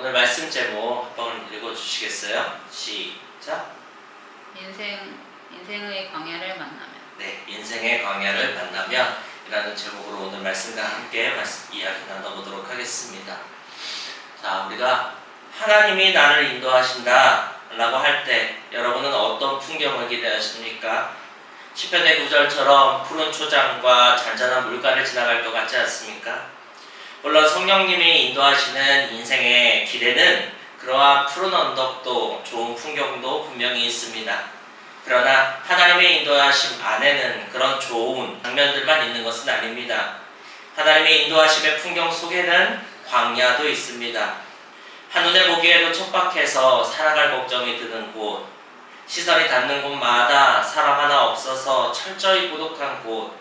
오늘 말씀 제목 한번 읽어주시겠어요? 시작. 인생의 광야를 만나면. 네, 인생의 광야를 만나면 이라는 제목으로 오늘 말씀과 함께 이야기 나눠보도록 하겠습니다. 자, 우리가 하나님이 나를 인도하신다 라고 할 때 여러분은 어떤 풍경을 기대하십니까? 시편의 9절처럼 푸른 초장과 잔잔한 물가를 지나갈 것 같지 않습니까? 물론 성령님이 인도하시는 인생의 길에는 그러한 푸른 언덕도 좋은 풍경도 분명히 있습니다. 그러나 하나님의 인도하심 안에는 그런 좋은 장면들만 있는 것은 아닙니다. 하나님의 인도하심의 풍경 속에는 광야도 있습니다. 한눈에 보기에도 척박해서 살아갈 걱정이 드는 곳, 시선이 닿는 곳마다 사람 하나 없어서 철저히 고독한 곳,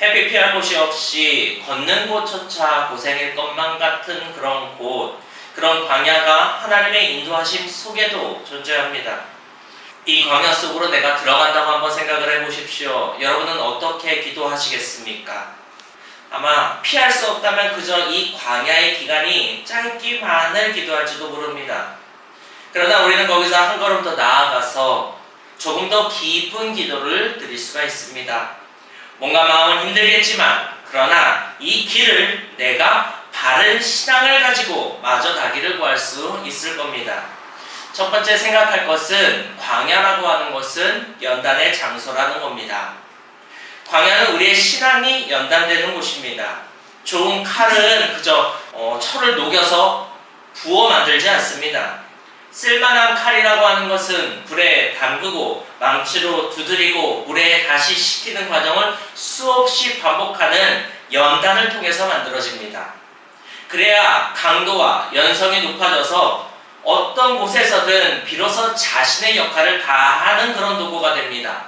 햇빛 피할 곳이 없이 걷는 곳조차 고생일 것만 같은 그런 곳, 그런 광야가 하나님의 인도하심 속에도 존재합니다. 이 광야 속으로 내가 들어간다고 한번 생각을 해보십시오. 여러분은 어떻게 기도하시겠습니까? 아마 피할 수 없다면 그저 이 광야의 기간이 짧기만을 기도할지도 모릅니다. 그러나 우리는 거기서 한 걸음 더 나아가서 조금 더 깊은 기도를 드릴 수가 있습니다. 뭔가 마음은 힘들겠지만 그러나 이 길을 내가 바른 신앙을 가지고 마저 가기를 구할 수 있을 겁니다. 첫 번째 생각할 것은 광야라고 하는 것은 연단의 장소라는 겁니다. 광야는 우리의 신앙이 연단되는 곳입니다. 좋은 칼은 그저 철을 녹여서 부어 만들지 않습니다. 쓸만한 칼이라고 하는 것은 불에 담그고 망치로 두드리고 물에 다시 식히는 과정을 수없이 반복하는 연단을 통해서 만들어집니다. 그래야 강도와 연성이 높아져서 어떤 곳에서든 비로소 자신의 역할을 다하는 그런 도구가 됩니다.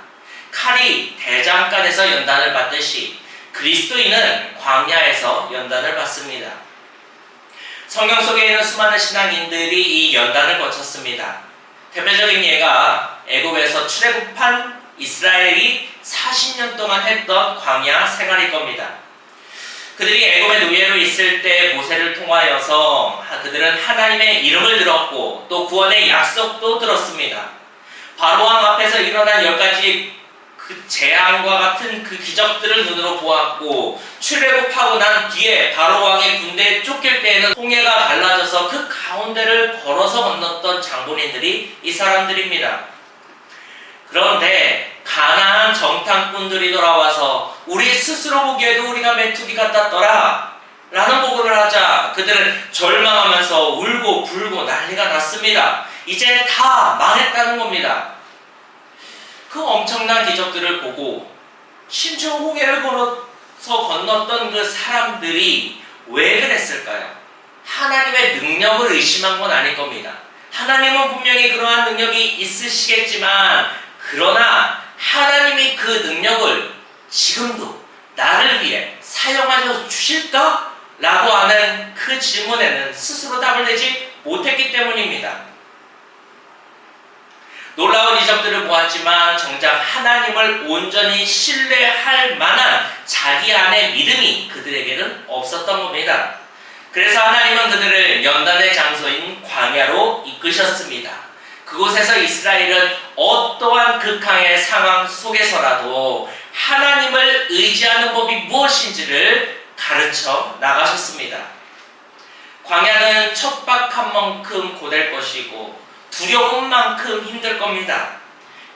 칼이 대장간에서 연단을 받듯이 그리스도인은 광야에서 연단을 받습니다. 성경 속에 있는 수많은 신앙인들이 이 연단을 거쳤습니다. 대표적인 예가 애굽에서 출애굽한 이스라엘이 40년 동안 했던 광야 생활일 겁니다. 그들이 애굽의 노예로 있을 때 모세를 통하여서 그들은 하나님의 이름을 들었고 또 구원의 약속도 들었습니다. 바로왕 앞에서 일어난 10가지 그 재앙과 같은 그 기적들을 눈으로 보았고 출애굽하고 난 뒤에 바로왕의 군대에 쫓길 때에는 홍해가 갈라져서 그 가운데를 걸어서 건넜던 장본인들이 이 사람들입니다. 그런데 가나안 정탐꾼들이 돌아와서 우리 스스로 보기에도 우리가 메뚜기 같았더라 라는 보고를 하자 그들은 절망하면서 울고 불고 난리가 났습니다. 이제 다 망했다는 겁니다. 그 엄청난 기적들을 보고 심지어 홍해를 걸어서 건넜던 그 사람들이 왜 그랬을까요? 하나님의 능력을 의심한 건 아닐 겁니다. 하나님은 분명히 그러한 능력이 있으시겠지만 그러나 하나님이 그 능력을 지금도 나를 위해 사용하셔 주실까? 라고 하는 그 질문에는 스스로 답을 내지 못했기 때문입니다. 놀라운 이적들을 보았지만 정작 하나님을 온전히 신뢰할 만한 자기 안의 믿음이 그들에게는 없었던 겁니다. 그래서 하나님은 그들을 연단의 장소인 광야로 이끄셨습니다. 그곳에서 이스라엘은 어떠한 극한의 상황 속에서라도 하나님을 의지하는 법이 무엇인지를 가르쳐 나가셨습니다. 광야는 척박한 만큼 고될 것이고 두려운 만큼 힘들 겁니다.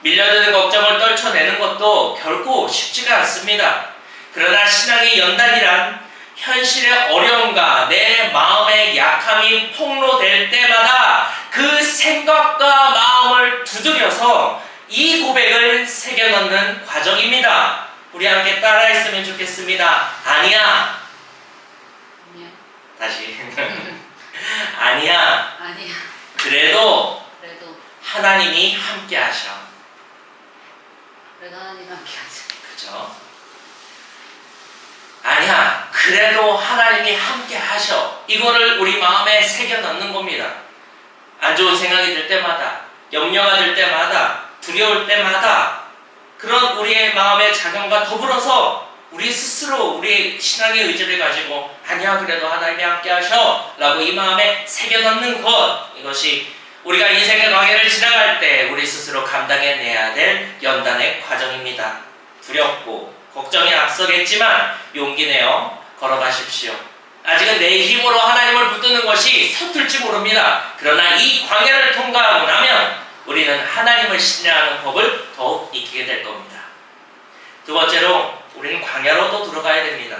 밀려드는 걱정을 떨쳐내는 것도 결코 쉽지가 않습니다. 그러나 신앙의 연단이란 현실의 어려움과 내 마음의 약함이 폭로될 때마다 그 생각과 마음을 두드려서 이 고백을 새겨넣는 과정입니다. 우리 함께 따라했으면 좋겠습니다. 아니야. 다시. 아니야. 그래도 하나님이 함께 하셔. 그래도 하나님 함께 하셔. 그죠? 아니야. 그래도 하나님이 함께 하셔. 이거를 우리 마음에 새겨 넣는 겁니다. 안 좋은 생각이 들 때마다, 염려가 들 때마다, 두려울 때마다 그런 우리의 마음의 작용과 더불어서 우리 스스로 우리 신앙의 의지를 가지고 아니야 그래도 하나님이 함께 하셔 라고 이 마음에 새겨넣는 것, 이것이 우리가 인생의 광야를 지나갈 때 우리 스스로 감당해내야 될 연단의 과정입니다. 두렵고 걱정이 앞서겠지만 용기 내어 걸어가십시오. 아직은 내 힘으로 하나님을 붙드는 것이 서툴지 모릅니다. 그러나 이 광야를 통과하고 나면 우리는 하나님을 신뢰하는 법을 더욱 익히게 될 겁니다. 두 번째로 우리는 광야로도 들어가야 됩니다.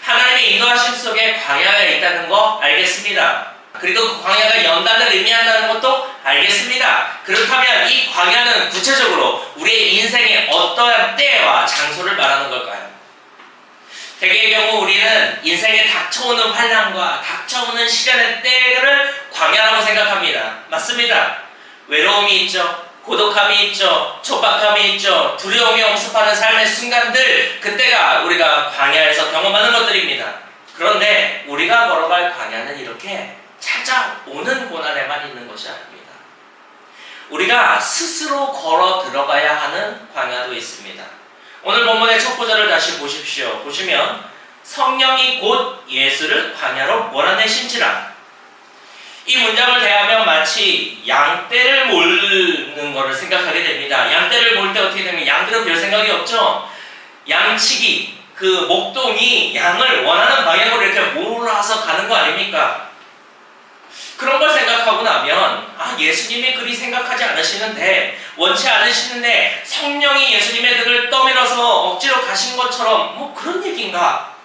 하나님의 인도하심 속에 광야가 있다는 거 알겠습니다. 그리고 그 광야가 연단을 의미한다는 것도 알겠습니다. 그렇다면 이 광야는 구체적으로 우리의 인생의 어떠한 때와 장소를 말하는 걸까요? 대개의 경우 우리는 인생에 닥쳐오는 환난과 닥쳐오는 시련의 때를 광야라고 생각합니다. 맞습니다. 외로움이 있죠. 고독함이 있죠. 촉박함이 있죠. 두려움이 엄습하는 삶의 순간들, 그때가 우리가 광야에서 경험하는 것들입니다. 그런데 우리가 걸어갈 광야는 이렇게 찾아오는 고난에만 있는 것이 아닙니다. 우리가 스스로 걸어 들어가야 하는 광야도 있습니다. 오늘 본문의 첫 구절을 다시 보십시오. 보시면 성령이 곧 예수를 광야로 몰아내신지라. 이 문장을 대하면 마치 양떼를 몰는 것을 생각하게 됩니다. 양떼를 몰 때 어떻게 되면 양들은 별 생각이 없죠. 양치기, 그 목동이 양을 원하는 방향으로 이렇게 몰아서 가는 거 아닙니까? 그런 걸 생각하고 나면 예수님이 그리 생각하지 않으시는데, 원치 않으시는데 성령이 예수님의 등을 떠밀어서 억지로 가신 것처럼 뭐 그런 얘기인가?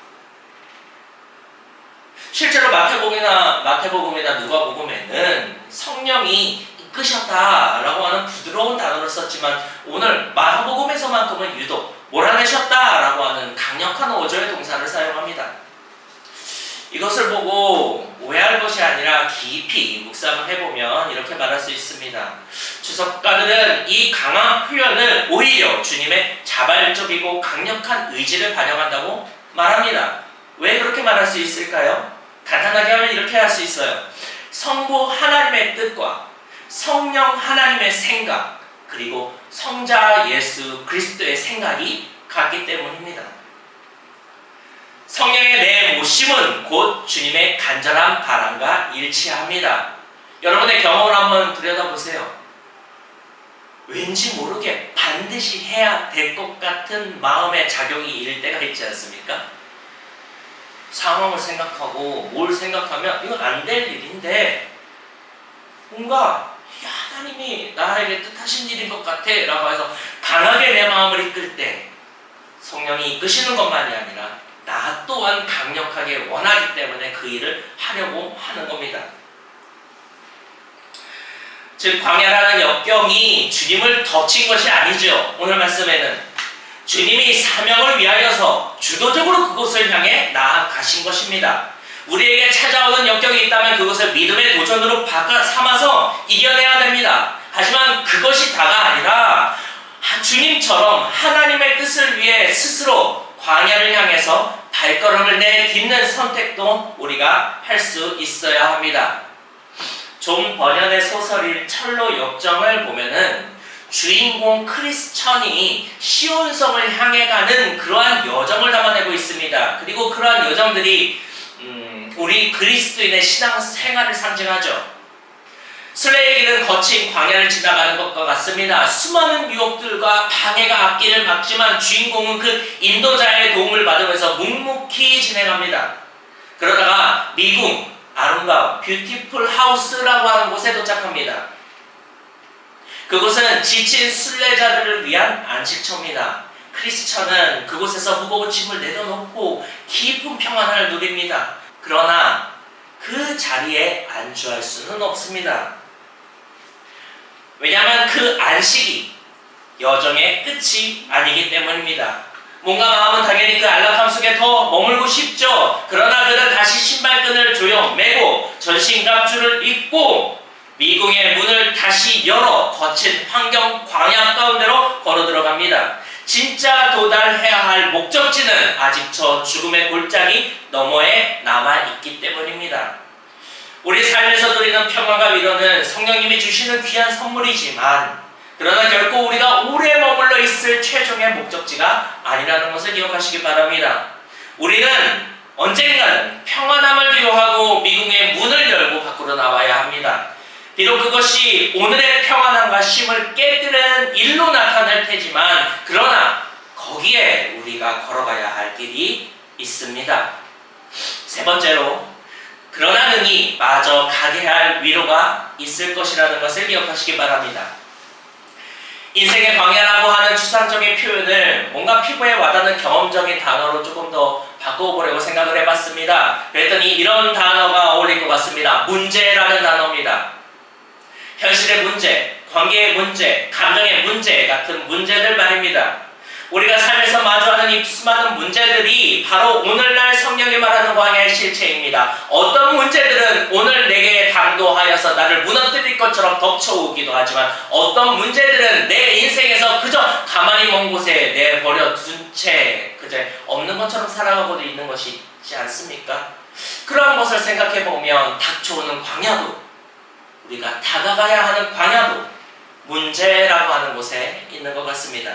실제로 마태복음이나 누가복음에는 성령이 이끄셨다라고 하는 부드러운 단어를 썼지만 오늘 마가복음에서만큼은 유독 몰아내셨다라고 하는 강력한 어조의 동사를 사용합니다. 이것을 보고 오해할 것이 아니라 깊이 묵상을 해보면 이렇게 말할 수 있습니다. 주석가들은 이 강한 표현을 오히려 주님의 자발적이고 강력한 의지를 반영한다고 말합니다. 왜 그렇게 말할 수 있을까요? 간단하게 하면 이렇게 할 수 있어요. 성부 하나님의 뜻과 성령 하나님의 생각, 그리고 성자 예수 그리스도의 생각이 같기 때문입니다. 성령의 내모심은 곧 주님의 간절한 바람과 일치합니다. 여러분의 경험을 한번 들여다보세요. 왠지 모르게 반드시 해야 될 것 같은 마음의 작용이 일 때가 있지 않습니까? 상황을 생각하고 뭘 생각하면 이건 안 될 일인데 뭔가 하나님이 나에게 뜻하신 일인 것 같아 라고 해서 강하게 내 마음을 이끌 때 성령이 이끄시는 것만이 아니라 나 또한 강력하게 원하기 때문에 그 일을 하려고 하는 겁니다. 즉 광야라는 역경이 주님을 덮친 것이 아니죠. 오늘 말씀에는 주님이 사명을 위하여서 주도적으로 그곳을 향해 나아가신 것입니다. 우리에게 찾아오는 역경이 있다면 그것을 믿음의 도전으로 바꿔 삼아서 이겨내야 됩니다. 하지만 그것이 다가 아니라 주님처럼 하나님의 뜻을 위해 스스로 광야를 향해서 발걸음을 내딛는 선택도 우리가 할 수 있어야 합니다. 존 버년의 소설인 철로 역정을 보면은 주인공 크리스천이 시온성을 향해 가는 그러한 여정을 담아내고 있습니다. 그리고 그러한 여정들이 우리 그리스도인의 신앙 생활을 상징하죠. 순례에게는 거친 광야를 지나가는 것과 같습니다. 수많은 유혹들과 방해가 앞길을 막지만 주인공은 그 인도자의 도움을 받으면서 묵묵히 진행합니다. 그러다가 미궁, 아름다운 뷰티풀 하우스라고 하는 곳에 도착합니다. 그곳은 지친 순례자들을 위한 안식처입니다. 크리스천은 그곳에서 무거운 짐을 내려놓고 깊은 평안을 누립니다. 그러나 그 자리에 안주할 수는 없습니다. 왜냐하면 그 안식이 여정의 끝이 아니기 때문입니다. 뭔가 마음은 당연히 그 안락함 속에 더 머물고 싶죠. 그러나 그는 다시 신발끈을 조여 매고 전신갑주를 입고 미궁의 문을 다시 열어 거친 환경 광야 가운데로 걸어 들어갑니다. 진짜 도달해야 할 목적지는 아직 저 죽음의 골짜기 너머에 남아있기 때문입니다. 우리 삶에서 누리는 평안과 위로는 성령님이 주시는 귀한 선물이지만 그러나 결코 우리가 오래 머물러 있을 최종의 목적지가 아니라는 것을 기억하시기 바랍니다. 우리는 언젠가는 평안함을 기호하고 미궁의 문을 열고 밖으로 나와야 합니다. 비록 그것이 오늘의 평안함과 쉼을 깨뜨리는 일로 나타날 테지만 그러나 거기에 우리가 걸어가야 할 길이 있습니다. 세 번째로 그러나 능히 마저 가게 할 위로가 있을 것이라는 것을 기억하시기 바랍니다. 인생의 광야라고 하는 추상적인 표현을 뭔가 피부에 와닿는 경험적인 단어로 조금 더 바꿔보려고 생각을 해봤습니다. 그랬더니 이런 단어가 어울릴 것 같습니다. 문제라는 단어입니다. 현실의 문제, 관계의 문제, 감정의 문제 같은 문제들 말입니다. 우리가 삶에서 마주하는 이 수많은 문제들이 바로 오늘날 성경이 말하는 광야의 실체입니다. 어떤 문제들은 오늘 내게 당도하여서 나를 무너뜨릴 것처럼 덮쳐오기도 하지만 어떤 문제들은 내 인생에서 그저 가만히 먼 곳에 내버려 둔 채 그저 없는 것처럼 살아가고도 있는 것이 있지 않습니까? 그러한 것을 생각해보면 닥쳐오는 광야도 우리가 다가가야 하는 광야도 문제라고 하는 곳에 있는 것 같습니다.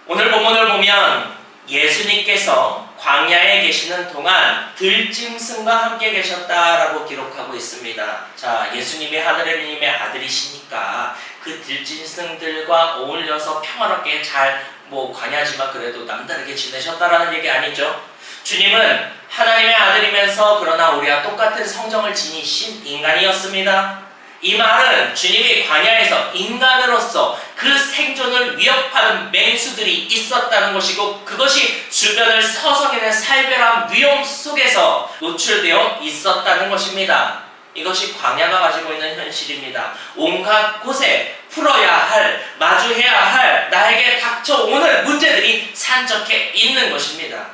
오늘 본문을 보면 예수님께서 광야에 계시는 동안 들짐승과 함께 계셨다라고 기록하고 있습니다. 자, 예수님이 하느님의 아들이시니까 그 들짐승들과 어울려서 평화롭게 잘 광야지만 그래도 남다르게 지내셨다라는 얘기 아니죠. 주님은 하나님의 아들이면서 그러나 우리와 똑같은 성정을 지니신 인간이었습니다. 이 말은 주님이 광야에서 인간으로서 그 생존을 위협하는 맹수들이 있었다는 것이고 그것이 주변을 서성이는 살벌한 위험 속에서 노출되어 있었다는 것입니다. 이것이 광야가 가지고 있는 현실입니다. 온갖 곳에 풀어야 할, 마주해야 할 나에게 닥쳐오는 문제들이 산적해 있는 것입니다.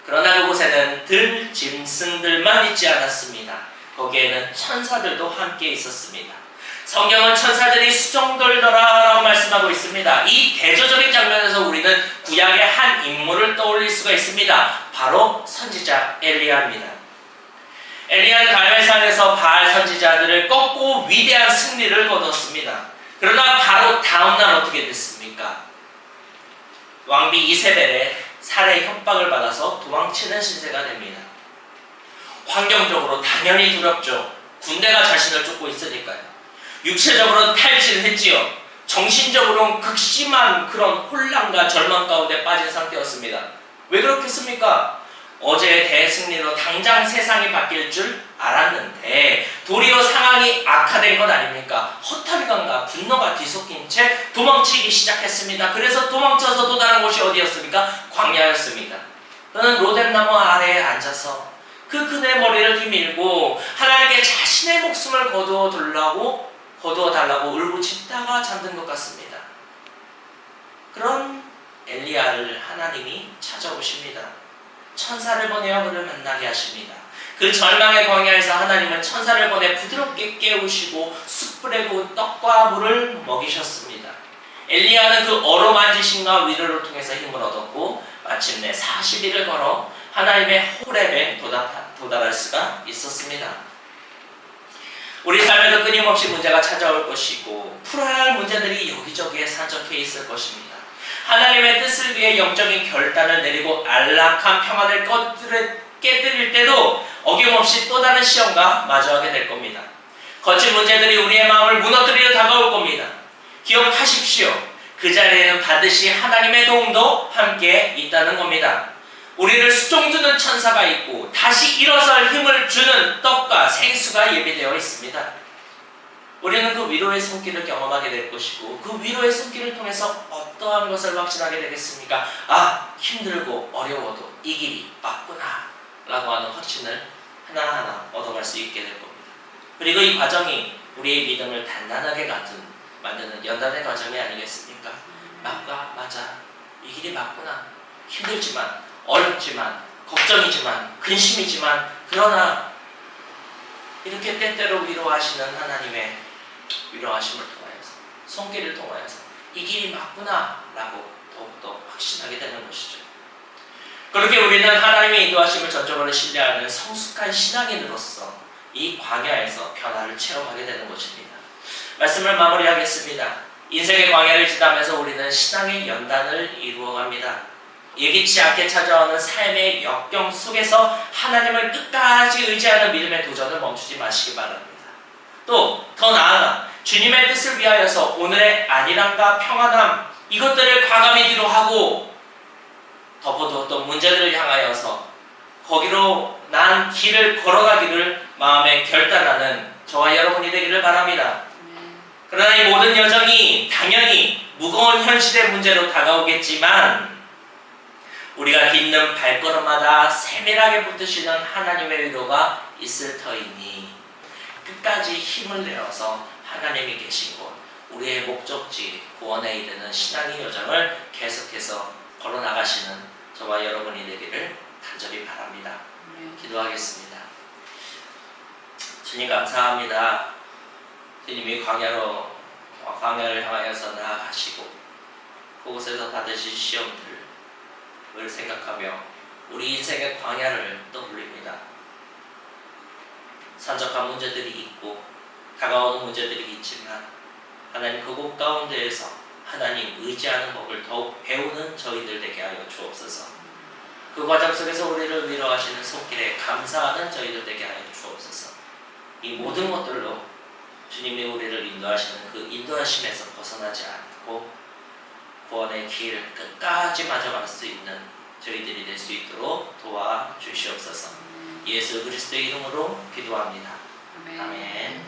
그러나 그곳에는 들짐승들만 있지 않았습니다. 거기에는 천사들도 함께 있었습니다. 성경은 천사들이 수종돌더라라고 말씀하고 있습니다. 이 대조적인 장면에서 우리는 구약의 한 인물을 떠올릴 수가 있습니다. 바로 선지자 엘리야입니다. 엘리야는 갈멜산에서 바알 선지자들을 꺾고 위대한 승리를 거뒀습니다. 그러나 바로 다음날 어떻게 됐습니까? 왕비 이세벨의 살해 협박을 받아서 도망치는 신세가 됩니다. 환경적으로 당연히 두렵죠. 군대가 자신을 쫓고 있으니까요. 육체적으로는 탈진했지요. 정신적으로는 극심한 그런 혼란과 절망 가운데 빠진 상태였습니다. 왜 그렇겠습니까? 어제의 대승리로 당장 세상이 바뀔 줄 알았는데 도리어 상황이 악화된 것 아닙니까? 허탈감과 분노가 뒤섞인 채 도망치기 시작했습니다. 그래서 도망쳐서 도달한 곳이 어디였습니까? 광야였습니다. 그는 로뎀나무 아래에 앉아서 그 그네 머리를 뒤밀고 하나님께 자신의 목숨을 거두어 달라고 울부짖다가 잠든 것 같습니다. 그런 엘리야를 하나님이 찾아오십니다. 천사를 보내어 그를 만나게 하십니다. 그 절망의 광야에서 하나님은 천사를 보내 부드럽게 깨우시고 숯불에 구운 떡과 물을 먹이셨습니다. 엘리야는 그 어루만지심과 위로를 통해서 힘을 얻었고 마침내 40일을 걸어 하나님의 호렙에 도달할 수가 있었습니다. 우리 삶에도 끊임없이 문제가 찾아올 것이고 풀어야 할 문제들이 여기저기에 산적해 있을 것입니다. 하나님의 뜻을 위해 영적인 결단을 내리고 안락한 평안을 깨뜨릴 때도 어김없이 또 다른 시험과 마주하게 될 겁니다. 거친 문제들이 우리의 마음을 무너뜨리려 다가올 겁니다. 기억하십시오. 그 자리에는 반드시 하나님의 도움도 함께 있다는 겁니다. 우리를 수종드는 천사가 있고 다시 일어설 힘을 주는 떡과 생수가 예비되어 있습니다. 우리는 그 위로의 손길을 경험하게 될 것이고 그 위로의 손길을 통해서 어떠한 것을 확신하게 되겠습니까? 아, 힘들고 어려워도 이 길이 맞구나 라고 하는 확신을 하나하나 얻어갈 수 있게 될 겁니다. 그리고 이 과정이 우리의 믿음을 단단하게 만드는 연단의 과정이 아니겠습니까? 맞아, 이 길이 맞구나. 힘들지만 어렵지만 걱정이지만 근심이지만 그러나 이렇게 때때로 위로하시는 하나님의 위로하심을 통하여서 손길을 통하여서 이 길이 맞구나 라고 더욱더 확신하게 되는 것이죠. 그렇게 우리는 하나님의 인도하심을 전적으로 신뢰하는 성숙한 신앙인으로서 이 광야에서 변화를 체험하게 되는 것입니다. 말씀을 마무리하겠습니다. 인생의 광야를 지나면서 우리는 신앙의 연단을 이루어갑니다. 예기치 않게 찾아오는 삶의 역경 속에서 하나님을 끝까지 의지하는 믿음의 도전을 멈추지 마시기 바랍니다. 또 더 나아가 주님의 뜻을 위하여서 오늘의 안일함과 평안함 이것들을 과감히 뒤로 하고 덮어두었던 문제들을 향하여서 거기로 난 길을 걸어가기를 마음에 결단하는 저와 여러분이 되기를 바랍니다. 그러나 이 모든 여정이 당연히 무거운 현실의 문제로 다가오겠지만 우리가 딛는 발걸음마다 세밀하게 붙드시는 하나님의 위로가 있을 터이니 끝까지 힘을 내어서 하나님이 계신 곳 우리의 목적지 구원에 이르는 신앙의 여정을 계속해서 걸어나가시는 저와 여러분이 되기를 간절히 바랍니다. 기도하겠습니다. 주님 감사합니다. 주님이 광야를 향하여서 나아가시고 그곳에서 받으신 시험들을 생각하며 우리 인생의 광야를 떠올립니다. 산적한 문제들이 있고 다가오는 문제들이 있지만 하나님 그곳 가운데에서 하나님 의지하는 법을 더욱 배우는 저희들 되게 하여 주옵소서. 그 과정 속에서 우리를 위로하시는 손길에 감사하는 저희들 되게 하여 주옵소서. 이 모든 것들로 주님이 우리를 인도하시는 그 인도하심에서 벗어나지 않고 구원의 길을 끝까지 맞아갈 수 있는 저희들이 될 수 있도록 도와주시옵소서. 예수 그리스도의 이름으로 기도합니다. 아멘.